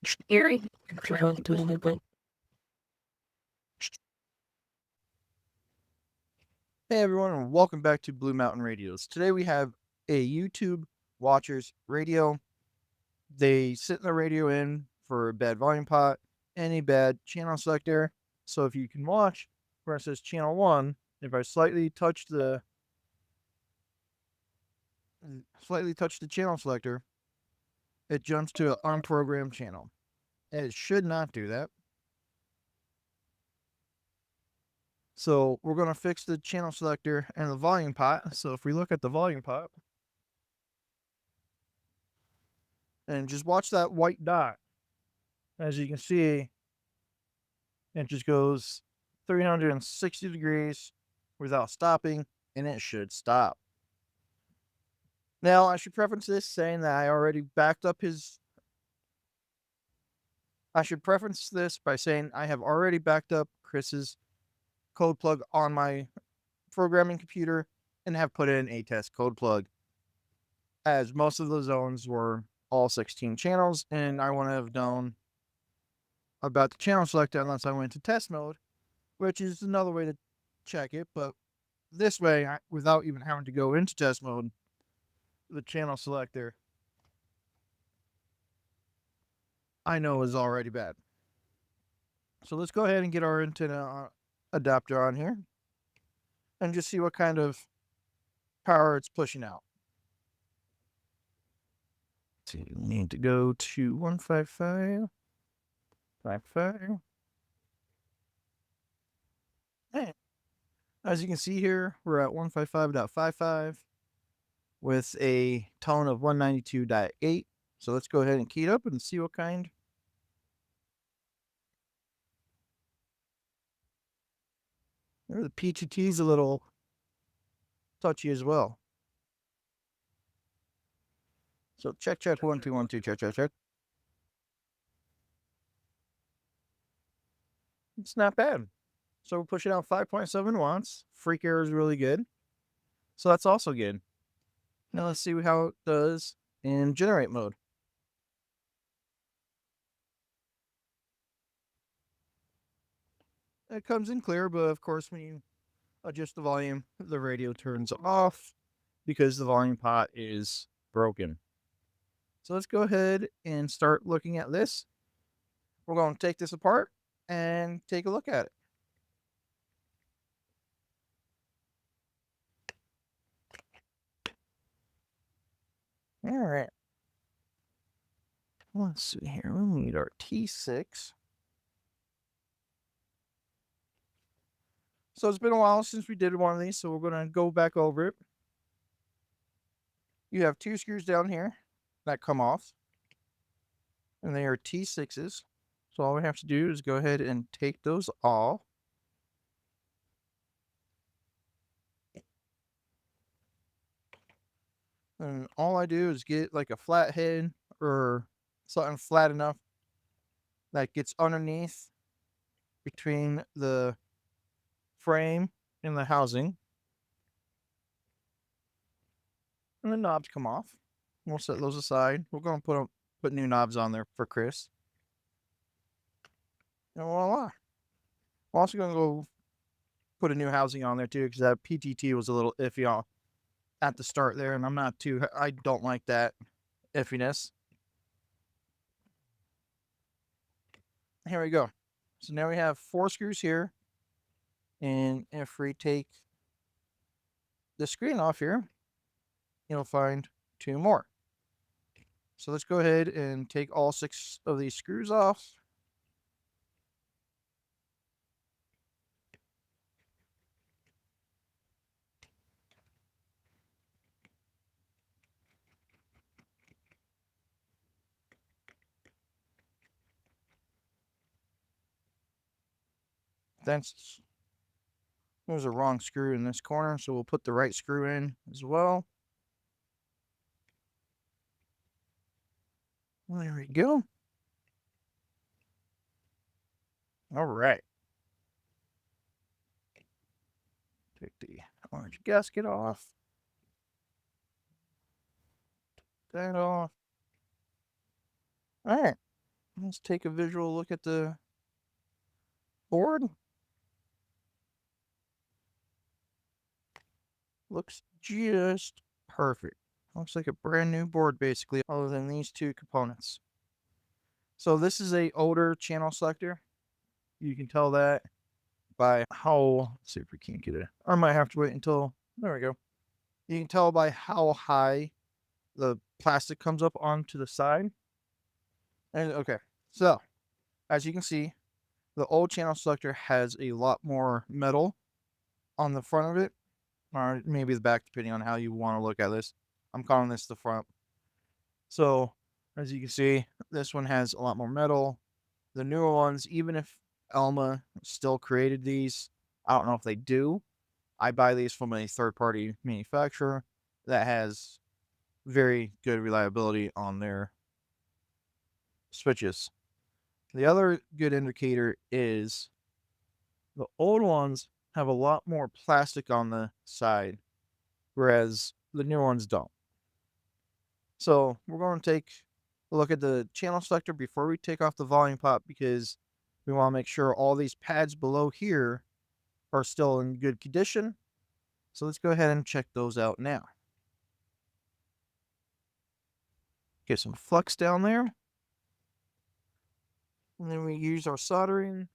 Scary. Hey everyone, and welcome back to Blue Mountain Radios. Today we have a YouTube watcher's radio. They sit the radio in for a bad volume pot, any bad channel selector. So if you can watch where it says channel 1, if I slightly touch the channel selector, it jumps to an unprogrammed channel. It should not do that. So we're going to fix the channel selector and the volume pot. So if we look at the volume pot, and just watch that white dot. As you can see, it just goes 360 degrees without stopping, and it should stop. Now, I should preface this saying that I already backed up his. I should preface this by saying I have already backed up Chris's code plug on my programming computer and have put in a test code plug, as most of the zones were all 16 channels, and I wouldn't have known about the channel selector unless I went to test mode, which is another way to check it. But this way, without even having to go into test mode, the channel selector I know is already bad. So let's go ahead and get our antenna adapter on here and just see what kind of power it's pushing out. So you need to go to 155.55. And as you can see here, we're at 155.55 with a tone of 192.8. So let's go ahead and key it up and see what kind. The PTT is a little touchy as well. So check, 1, 2, 1, 2, check. It's not bad. So we're pushing out 5.7 watts. Freak error is really good. So that's also good. Now let's see how it does in generate mode. It comes in clear, but of course when you adjust the volume, the radio turns off because the volume pot is broken. So let's go ahead and start looking at this. We're going to take this apart and take a look at it. All right. Let's see here. We need our T6. So it's been a while since we did one of these, so we're going to go back over it. You have 2 screws down here that come off, and they are T6s. So all we have to do is go ahead and take those off. And all I do is get like a flat head or something flat enough that gets underneath between the frame and the housing. And the knobs come off. We'll set those aside. We're going to put new knobs on there for Chris. And voila. We're also going to go put a new housing on there too, because that PTT was a little iffy at the start there, and I don't like that iffiness. Here we go. So now we have 4 screws here, and if we take the screen off here, you'll find 2 more. So let's go ahead and take all 6 of these screws off. There's a wrong screw in this corner, so we'll put the right screw in as well. There we go. All right. Take the orange gasket off. Take that off. All right. Let's take a visual look at the board. Looks just perfect. Looks like a brand new board basically, other than these two components. So this is a older channel selector. You can tell that by how, let's see if we can't get it. Or I might have to wait until, there we go. You can tell by how high the plastic comes up onto the side. And okay, so as you can see, the old channel selector has a lot more metal on the front of it, or maybe the back, depending on how you want to look at this. I'm calling this the front. So as you can see, this one has a lot more metal. The newer ones, even if Elma still created these, I don't know if they do. I buy these from a third party manufacturer that has very good reliability on their switches. The other good indicator is the old ones have a lot more plastic on the side, whereas the new ones don't. So we're going to take a look at the channel selector before we take off the volume pot, because we want to make sure all these pads below here are still in good condition. So let's go ahead and check those out now. Get some flux down there. And then we use our soldering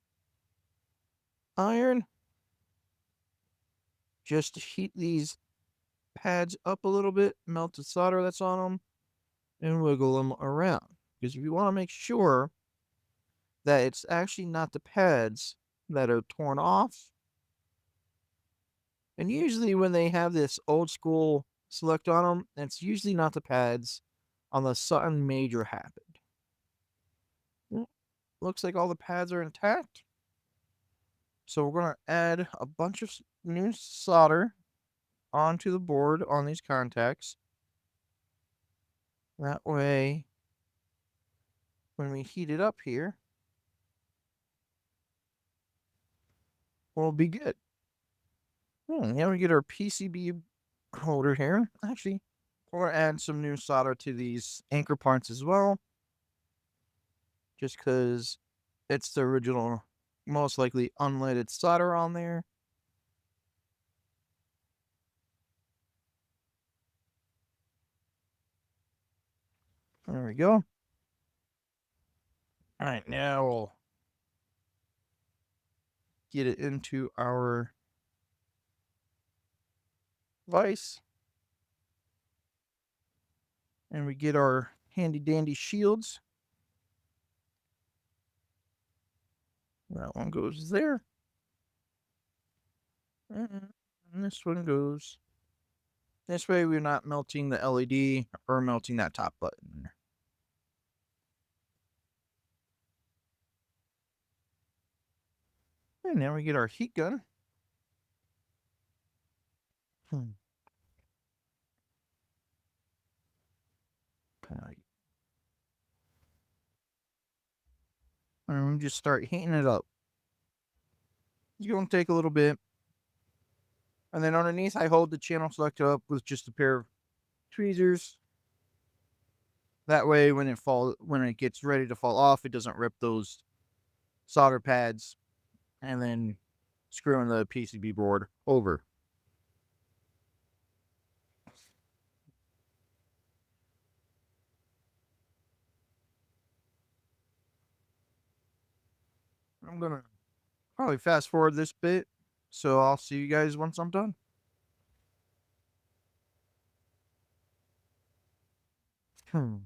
iron just to heat these pads up a little bit, melt the solder that's on them, and wiggle them around. Because we want to make sure that it's actually not the pads that are torn off. And usually when they have this old school select on them, it's usually not the pads unless something major happened. Looks like all the pads are intact. So we're going to add a bunch of new solder onto the board on these contacts. That way, when we heat it up here, we'll be good. Now we get our PCB holder here. Actually, we're going to add some new solder to these anchor parts as well, just because it's the original, most likely unleaded solder on there. There we go. All right, now we'll get it into our vise. And we get our handy dandy shields. That one goes there. And this one goes. This way we're not melting the LED or melting that top button. And now we get our heat gun. And we just start heating it up. It's going to take a little bit. And then underneath, I hold the channel selector up with just a pair of tweezers. That way, when it gets ready to fall off, it doesn't rip those solder pads and then screwing the PCB board over. I'm gonna probably fast forward this bit, so I'll see you guys once I'm done. Hmm.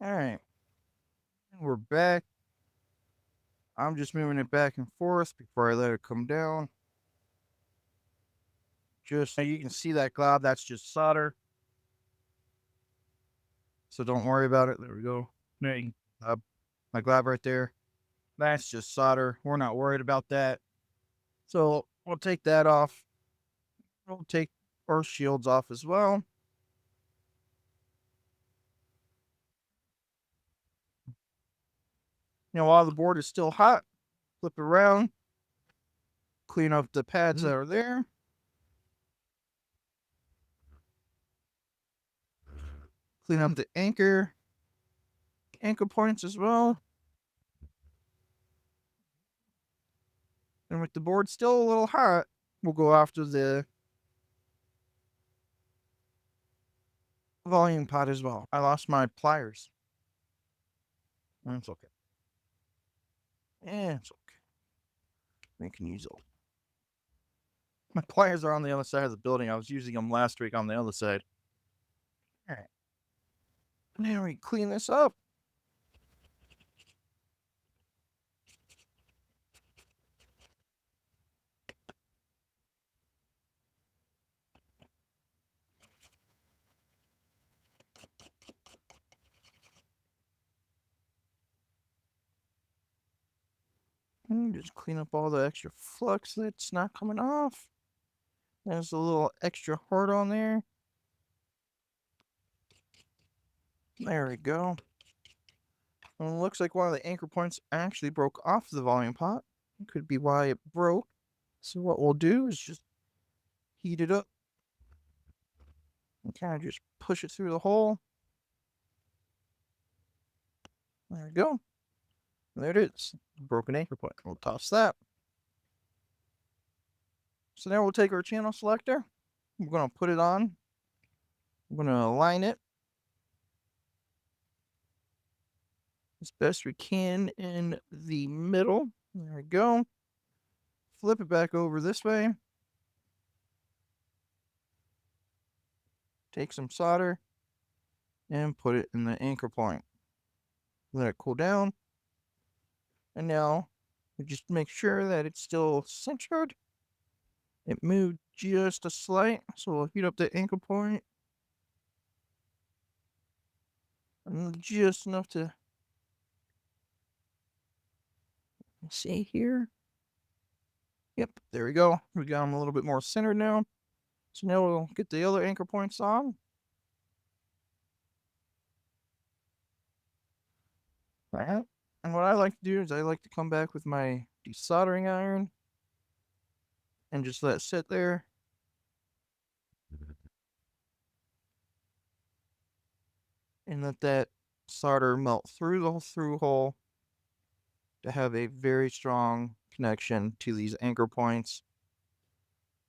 All right, we're back. I'm just moving it back and forth before I let it come down. Just so you can see that glob, that's just solder. So don't worry about it. There we go. There you my glob right there. That's just solder. We're not worried about that. So we'll take that off. We'll take our shields off as well. Now, while the board is still hot, flip it around, clean up the pads that are there. Clean up the anchor points as well. And with the board still a little hot, we'll go after the volume pot as well. I lost my pliers. That's okay. Yeah, it's okay. We can use those. My pliers are on the other side of the building. I was using them last week on the other side. All right. Now we clean this up. And just clean up all the extra flux that's not coming off. There's a little extra hard on there. There we go. And it looks like one of the anchor points actually broke off the volume pot. Could be why it broke. So what we'll do is just heat it up and kind of just push it through the hole. There we go. There it is. Broken anchor point. We'll toss that. So now we'll take our channel selector. We're going to put it on. We're going to align it as best we can in the middle. There we go. Flip it back over this way. Take some solder and put it in the anchor point. Let it cool down. And now we just make sure that it's still centered. It moved just a slight, so we'll heat up the anchor point. And just enough to see here. Yep, there we go. We got them a little bit more centered now. So now we'll get the other anchor points on. Right. And what I like to do is I like to come back with my desoldering iron and just let it sit there. And let that solder melt through the through hole to have a very strong connection to these anchor points.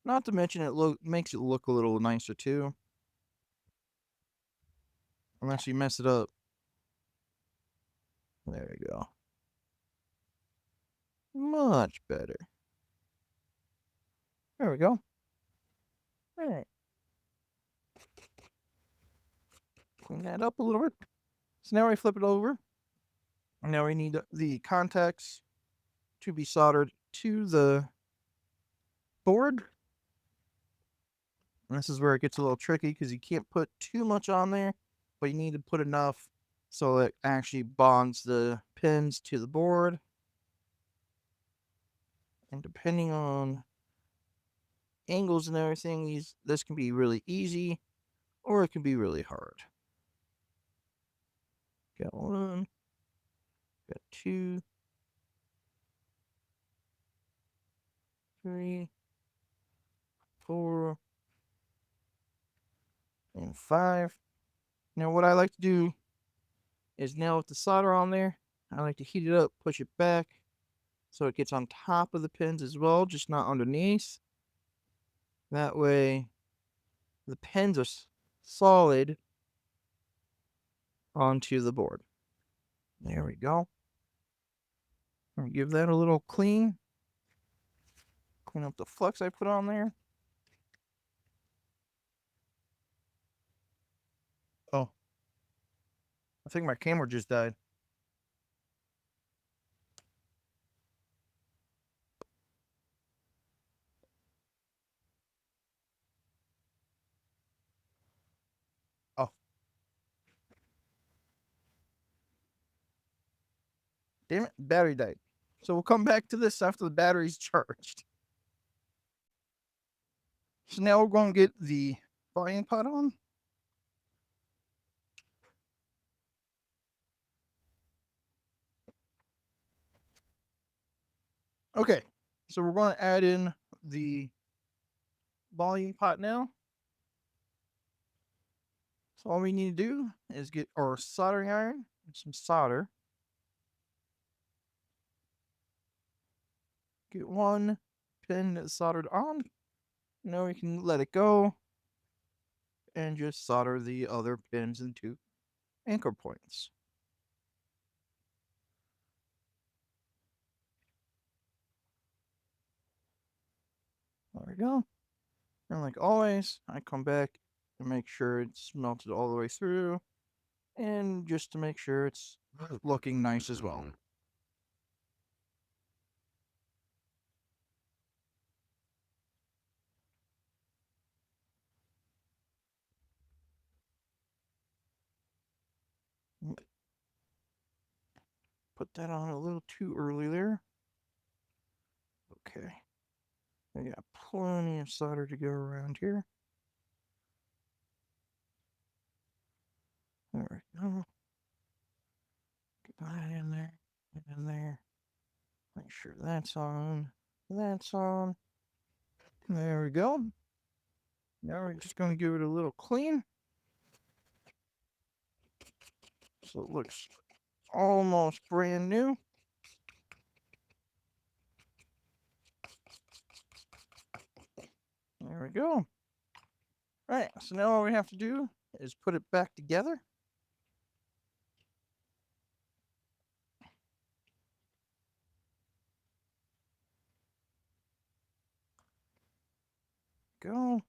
Not to mention it makes it look a little nicer too. Unless you mess it up. There we go. Much better. There we go. All right. Clean that up a little bit. So now we flip it over. Now we need the contacts to be soldered to the board. And this is where it gets a little tricky because you can't put too much on there, but you need to put enough so it actually bonds the pins to the board. And depending on angles and everything, this can be really easy or it can be really hard. Got one, got two, three, four, and five. Now what I like to do is now with the solder on there, I like to heat it up, push it back so it gets on top of the pins as well, just not underneath. That way the pins are solid onto the board. There we go. I'll give that a little clean. Clean up the flux I put on there. Oh. I think my camera just died. Oh. Damn it, battery died. So we'll come back to this after the battery's charged. So now we're going to get the volume pot on. Okay, so we're going to add in the volume pot now. So all we need to do is get our soldering iron and some solder. Get one pin soldered on. Now we can let it go and just solder the other pins into anchor points. There we go. And like always, I come back and make sure it's melted all the way through, and just to make sure it's looking nice as well. Put that on a little too early there. Okay. I got plenty of solder to go around here. There we go. Get that in there, in there. Make sure that's on. That's on. There we go. Now we're just going to give it a little clean. So it looks almost brand new. There we go. All right, so now all we have to do is put it back together. Go.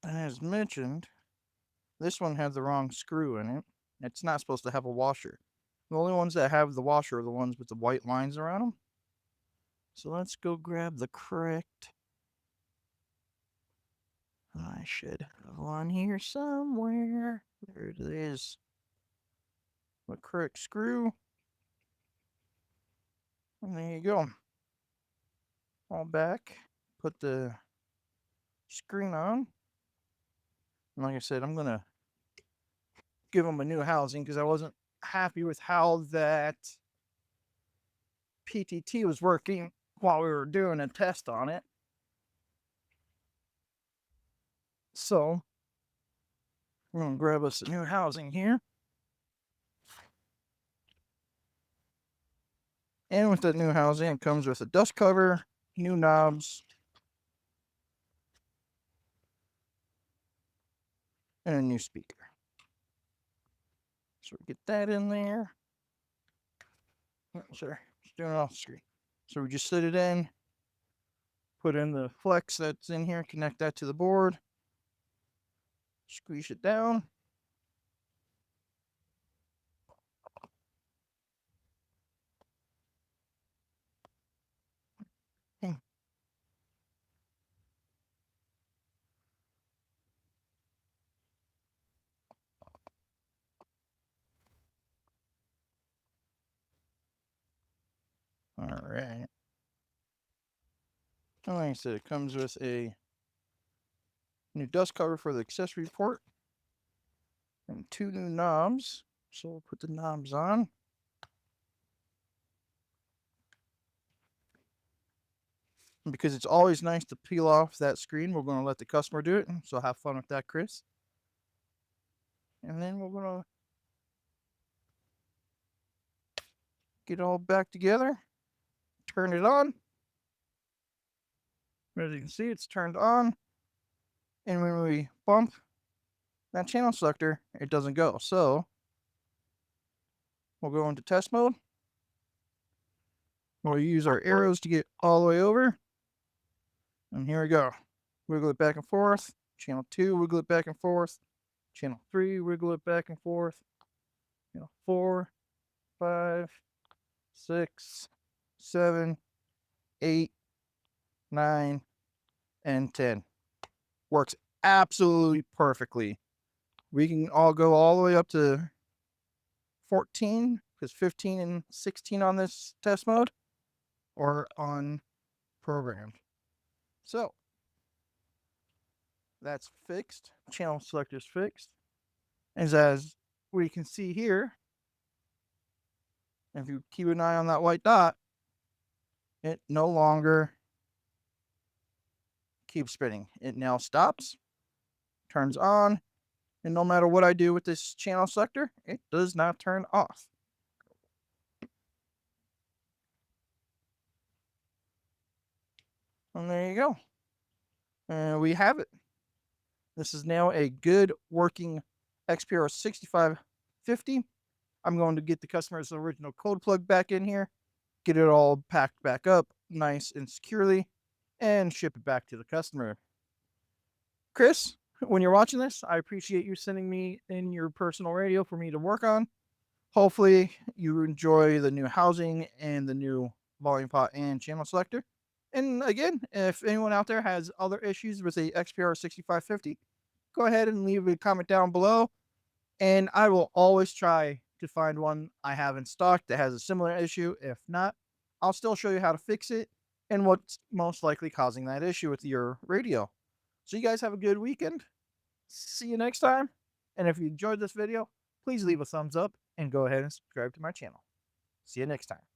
And as mentioned, this one had the wrong screw in it. It's not supposed to have a washer. The only ones that have the washer are the ones with the white lines around them. So let's go grab the correct. I should have one here somewhere. There it is. The correct screw. And there you go. All back. Put the screen on. And like I said, I'm going to give them a new housing because I wasn't happy with how that PTT was working while we were doing a test on it. So we're going to grab us a new housing here. And with that new housing, it comes with a dust cover, new knobs, and a new speaker. So we get that in there. Oh, sorry, just doing it off the screen. So we just slid it in, put in the flex that's in here, connect that to the board, squeeze it down. All right. And like I said, it comes with a new dust cover for the accessory port and two new knobs. So we'll put the knobs on. And because it's always nice to peel off that screen, we're going to let the customer do it. So have fun with that, Chris. And then we're going to get it all back together, turn it on. As you can see, it's turned on. And when we bump that channel selector, it doesn't go. So we'll go into test mode. We'll use our arrows to get all the way over. And here we go. Wiggle it back and forth. Channel 2, wiggle it back and forth. Channel 3, wiggle it back and forth. Channel 4, 5, 6, 7, 8, 9, and 10. Works absolutely perfectly. We can all go all the way up to 14, because 15 and 16 on this test mode, or on programmed. So that's fixed. Channel selector's fixed. As we can see here, if you keep an eye on that white dot, it no longer keeps spinning. It now stops, turns on, and no matter what I do with this channel selector, it does not turn off. And there you go. And we have it. This is now a good working XPR 6550. I'm going to get the customer's original code plug back in here, get it all packed back up nice and securely, and ship it back to the customer. Chris, when you're watching this, I appreciate you sending me in your personal radio for me to work on. Hopefully you enjoy the new housing and the new volume pot and channel selector. And again, if anyone out there has other issues with the XPR 6550, go ahead and leave a comment down below. And I will always try to find one I have in stock that has a similar issue. If not, I'll still show you how to fix it and what's most likely causing that issue with your radio. So you guys have a good weekend. See you next time. And if you enjoyed this video, please leave a thumbs up and go ahead and subscribe to my channel. See you next time.